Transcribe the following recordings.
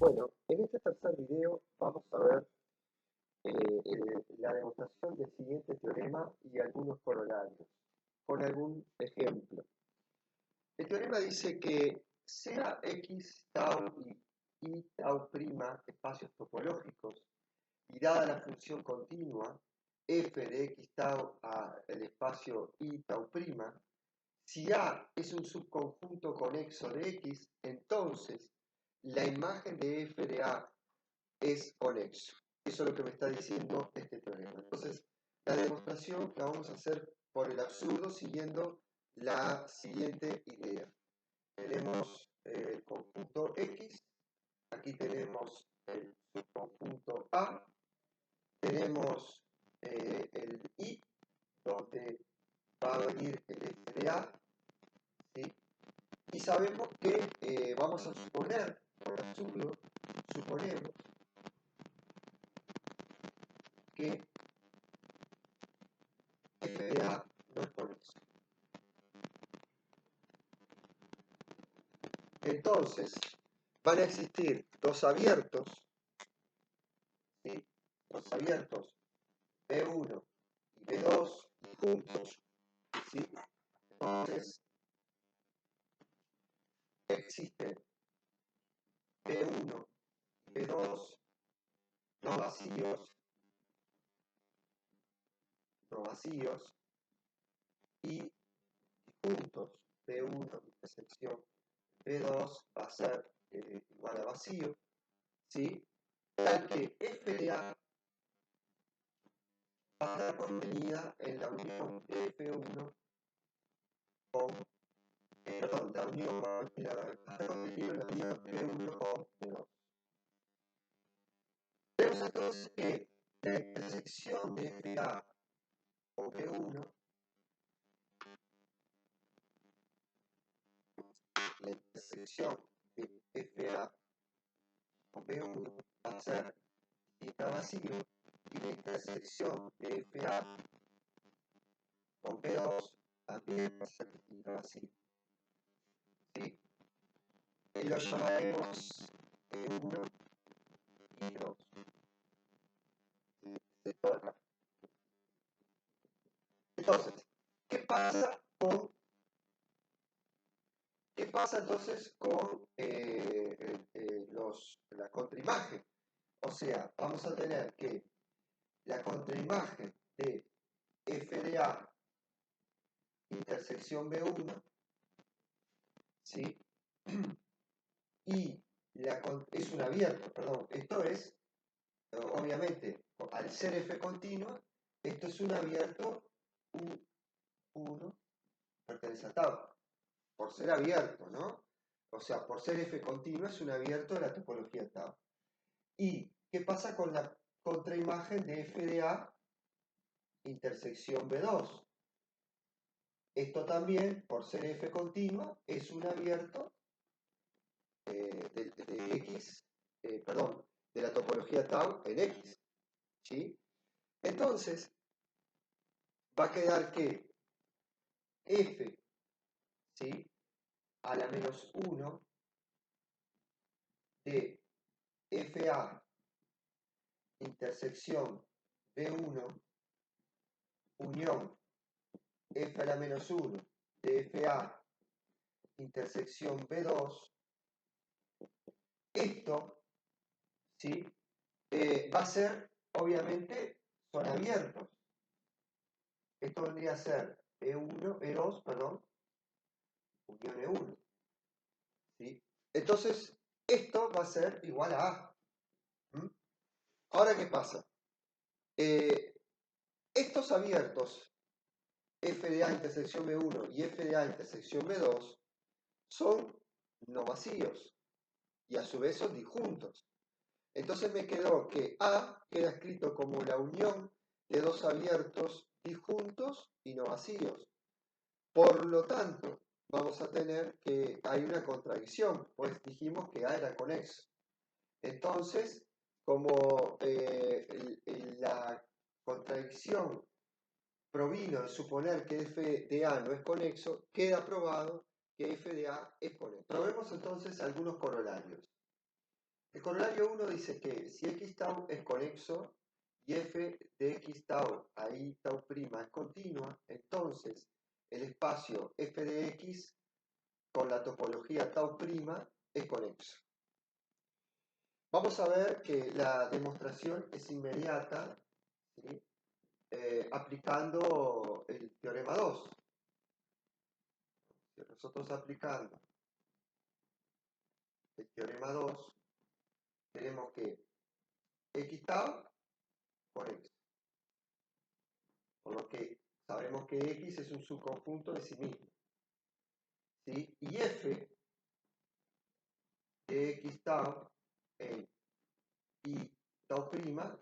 Bueno, en este tercer video vamos a ver la demostración del siguiente teorema y algunos corolarios, con algún ejemplo. El teorema dice que sea x tau y tau prima espacios topológicos y dada la función continua f de x tau al espacio y tau prima, si A es un subconjunto conexo de x, entonces la imagen de f de A es conexo. Eso es lo que me está diciendo este teorema. Entonces, la demostración la vamos a hacer por el absurdo siguiendo la siguiente idea. Tenemos el conjunto X, aquí tenemos el subconjunto A, tenemos el I, donde va a venir el f de A, ¿sí? Y sabemos que vamos a suponer, por absurdo, suponemos que f de A no es conexo. Entonces, van a existir dos abiertos, ¿sí? Dos abiertos, B1 y B2 juntos, ¿sí? Entonces, existen B1 y B2 no vacíos, y juntos B1 intersección B2 va a ser igual a vacío, ¿sí? Tal que f de A va a estar contenida en la unión de F1 con, perdón, la unión va a estar contenida en la unión de F1 con B2. Vemos entonces que la intersección de f de A con B1, la intersección de f de A con B1 va a ser distinta a vacío, y la intersección de FA con B2 también va a ser distinta a vacío, ¿sí? Y lo llamaremos B1 y 2. Entonces, ¿qué pasa entonces con la contraimagen? O sea, vamos a tener que la contraimagen de f de A intersección B1, ¿sí? Y es un abierto, perdón, esto es, obviamente, al ser f continua, esto es un abierto U1 pertenece a tau, por ser abierto, ¿no? O sea, por ser f continua es un abierto de la topología tau. ¿Y qué pasa con la contraimagen de f de A intersección B2? Esto también, por ser f continua, es un abierto de X, perdón, de la topología tau en X, ¿sí? Entonces, va a quedar que f, ¿sí?, a la menos 1 de fa intersección B1 unión f a la menos 1 de fa intersección B2, esto, ¿sí?, va a ser, obviamente, son abiertos. Esto vendría a ser E2, perdón, unión E1, ¿sí? Entonces, esto va a ser igual a A. ¿Mm? Ahora, ¿qué pasa? Estos abiertos, f de A intersección B1 y f de A intersección B2, son no vacíos y a su vez son disjuntos. Entonces me quedó que A queda escrito como la unión de dos abiertos disjuntos y no vacíos. Por lo tanto, vamos a tener que hay una contradicción, pues dijimos que A era conexo. Entonces, como la contradicción provino de suponer que f de A no es conexo, queda probado que f de A es conexo. Probemos entonces algunos corolarios. El corolario 1 dice que si x tau es conexo y f de x tau a i tau prima es continua, entonces el espacio f de x con la topología tau prima es conexo. Vamos a ver que la demostración es inmediata, ¿sí? Aplicando el teorema 2. Si nosotros aplicando el teorema 2, tenemos que x tau conexo. Por lo que sabemos que x es un subconjunto de sí mismo. ¿Sí? Y f de x tau en i tau prima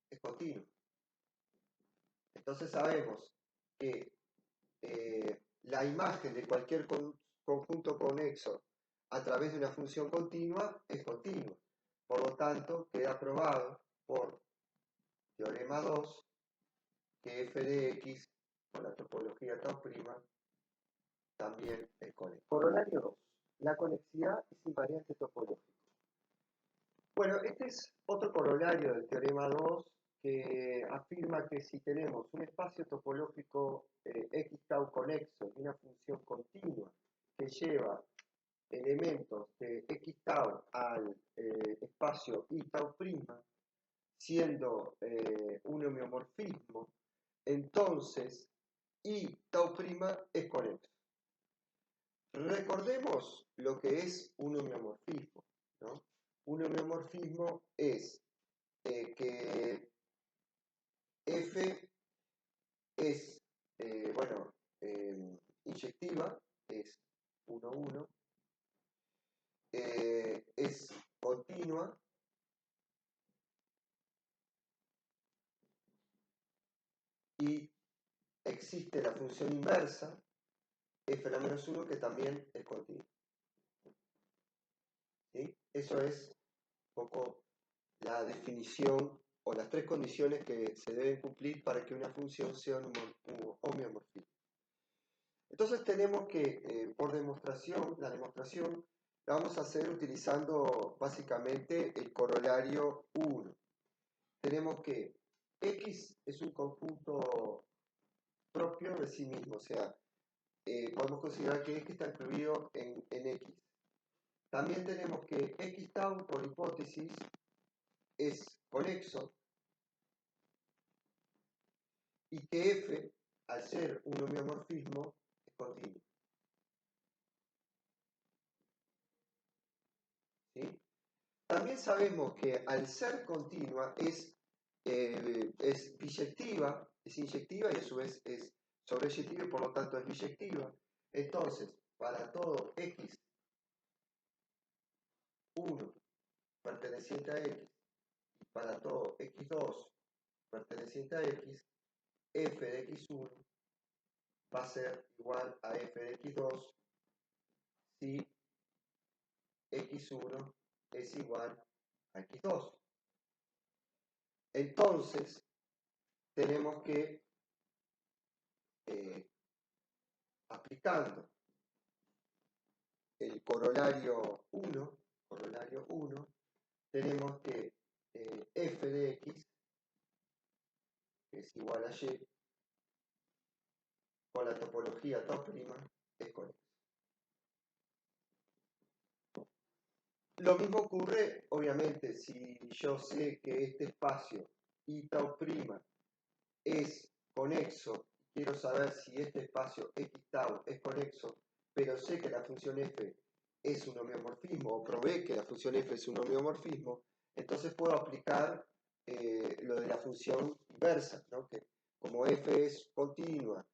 es continuo. Entonces sabemos que la imagen de cualquier conjunto conexo a través de una función continua es continua. Por lo tanto, queda probado por teorema 2 que f de x con la topología tau prima también es conexo. Corolario 2. La conexidad es invariante topológica. Bueno, este es otro corolario del teorema 2 que afirma que si tenemos un espacio topológico x tau conexo y una función continua que lleva elementos de x tau al espacio i tau prima, siendo un homeomorfismo, entonces i tau prima es conexo. Recordemos lo que es un homeomorfismo, ¿no? Un homeomorfismo es que f es, inyectiva, es 1, 1, es continua y existe la función inversa f la menos 1 que también es continua. ¿Sí? Eso es un poco la definición o las tres condiciones que se deben cumplir para que una función sea un homeomorfismo. Entonces tenemos que, por demostración, la demostración la vamos a hacer utilizando básicamente el corolario 1. Tenemos que x es un conjunto propio de sí mismo, o sea, podemos considerar que x está incluido en x. También tenemos que x tau, por hipótesis, es conexo y que f, al ser un homeomorfismo, es continuo. ¿Sí? También sabemos que al ser continua es biyectiva, es inyectiva y a su vez es sobreyectiva y por lo tanto es biyectiva. Entonces, para todo x1 perteneciente a x y para todo x2 perteneciente a x, f de x1 va a ser igual a f de x2 si x1 es igual a x2. Entonces, tenemos que, aplicando el corolario 1, tenemos que f de x, que es igual a y, con la topología tau prima, es conexo. Lo mismo ocurre, obviamente, si yo sé que este espacio i tau prima es conexo, quiero saber si este espacio x tau es conexo, pero sé que la función f es un homeomorfismo, o probé que la función f es un homeomorfismo, entonces puedo aplicar lo de la función inversa, ¿no? Que como f es continua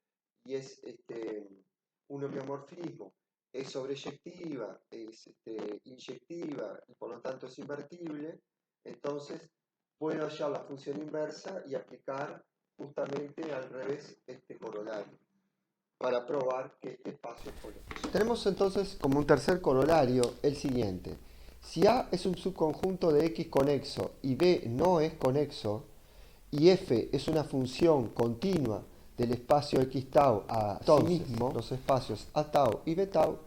y es un homeomorfismo, es sobreyectiva, es inyectiva y por lo tanto es invertible, entonces puedo hallar la función inversa y aplicar justamente al revés este corolario para probar que este espacio es conexo. Tenemos entonces como un tercer corolario el siguiente. Si A es un subconjunto de X conexo y B no es conexo, y f es una función continua del espacio x tau a sí mismo, los espacios a tau y b tau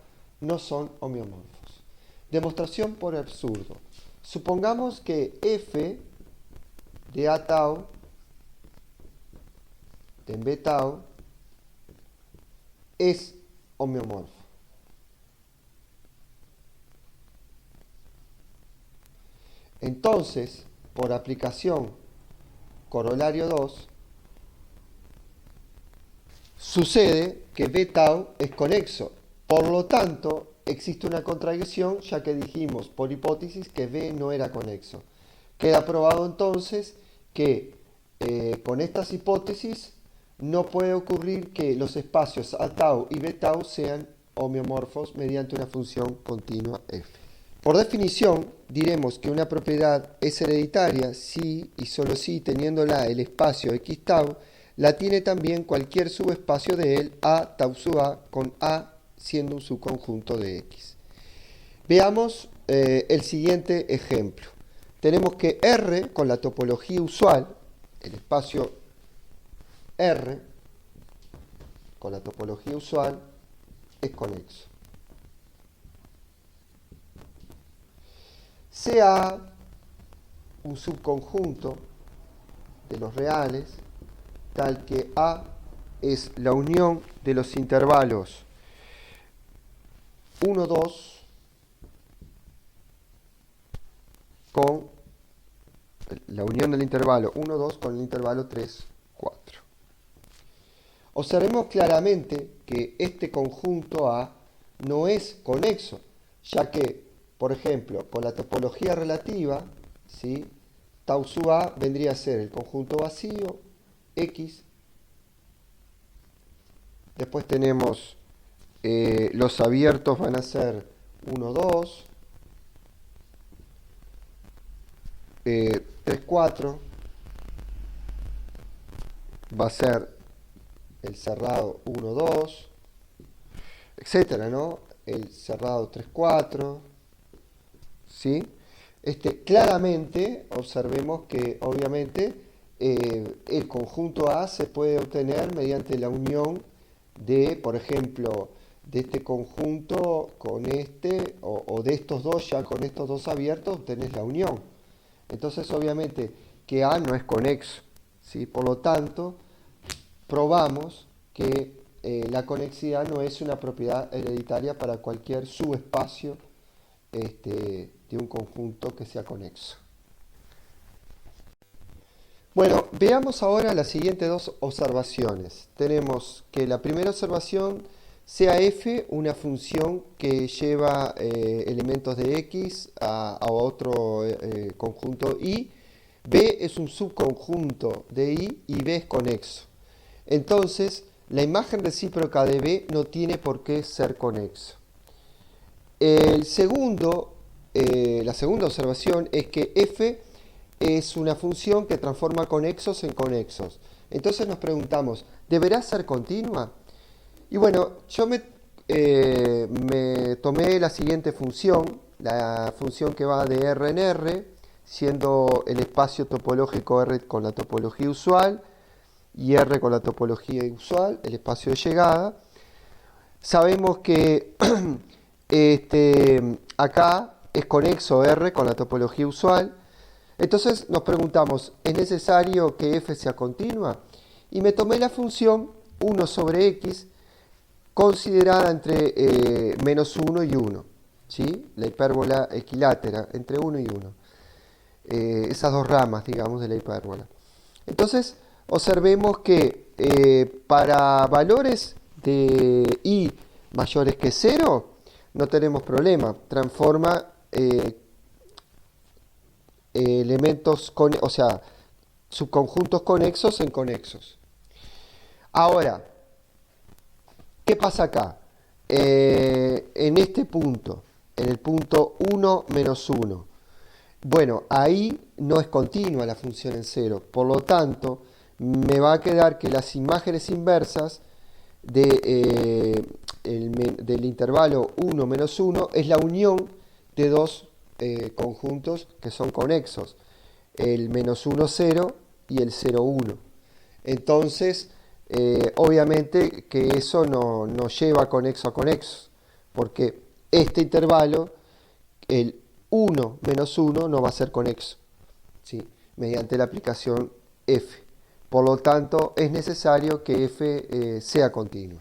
no son homeomorfos. Demostración por absurdo. Supongamos que f de a tau en b tau es homeomorfo. Entonces, por aplicación corolario 2, sucede que b tau es conexo. Por lo tanto, existe una contradicción, ya que dijimos por hipótesis que b no era conexo. Queda probado entonces que con estas hipótesis no puede ocurrir que los espacios a tau y b tau sean homeomorfos mediante una función continua f. Por definición, diremos que una propiedad es hereditaria si y solo si, teniéndola el espacio x tau, la tiene también cualquier subespacio de él a tau sub a, con a siendo un subconjunto de x. Veamos el siguiente ejemplo. Tenemos que R con la topología usual, el espacio R con la topología usual es conexo. Sea un subconjunto de los reales tal que A es la unión de los intervalos 1, 2 con la unión del intervalo 1, 2 con el intervalo 3, 4. Observemos claramente que este conjunto A no es conexo, ya que, por ejemplo, con la topología relativa, ¿sí?, tau sub A vendría a ser el conjunto vacío, X. Después tenemos los abiertos van a ser 1, 2, 3, 4. Va a ser el cerrado 1, 2, etcétera, ¿no? El cerrado 3, 4, ¿sí? Claramente observemos que obviamente el conjunto A se puede obtener mediante la unión de, por ejemplo, de este conjunto con este, o de estos dos, ya con estos dos abiertos tenés la unión. Entonces obviamente que A no es conexo, ¿sí? Por lo tanto, probamos que la conexidad no es una propiedad hereditaria para cualquier subespacio de un conjunto que sea conexo. Bueno, veamos ahora las siguientes dos observaciones. Tenemos que la primera observación sea f una función que lleva elementos de x a otro conjunto y, b es un subconjunto de y b es conexo. Entonces, la imagen recíproca de b no tiene por qué ser conexo. La segunda observación es que f es una función que transforma conexos en conexos. Entonces nos preguntamos, ¿deberá ser continua? Y bueno, yo me tomé la siguiente función, la función que va de R en R, siendo el espacio topológico R con la topología usual y R con la topología usual, el espacio de llegada. Sabemos que acá es conexo R con la topología usual. Entonces nos preguntamos, ¿es necesario que f sea continua? Y me tomé la función 1 sobre x considerada entre menos 1 y 1, ¿sí? La hipérbola equilátera entre 1 y 1. Esas dos ramas, digamos, de la hipérbola. Entonces, observemos que para valores de i mayores que 0, no tenemos problema. Transforma elementos, o sea, subconjuntos conexos en conexos. Ahora, ¿qué pasa acá? En este punto, en el punto 1 menos 1. Bueno, ahí no es continua la función en 0. Por lo tanto, me va a quedar que las imágenes inversas del intervalo 1 menos 1 es la unión de dos conjuntos que son conexos, el menos 1, 0 y el 0, 1. Entonces, obviamente que eso no lleva conexo a conexo, porque este intervalo, el 1 1 menos 1 no va a ser conexo, ¿sí? Mediante la aplicación f. Por lo tanto, es necesario que f sea continua.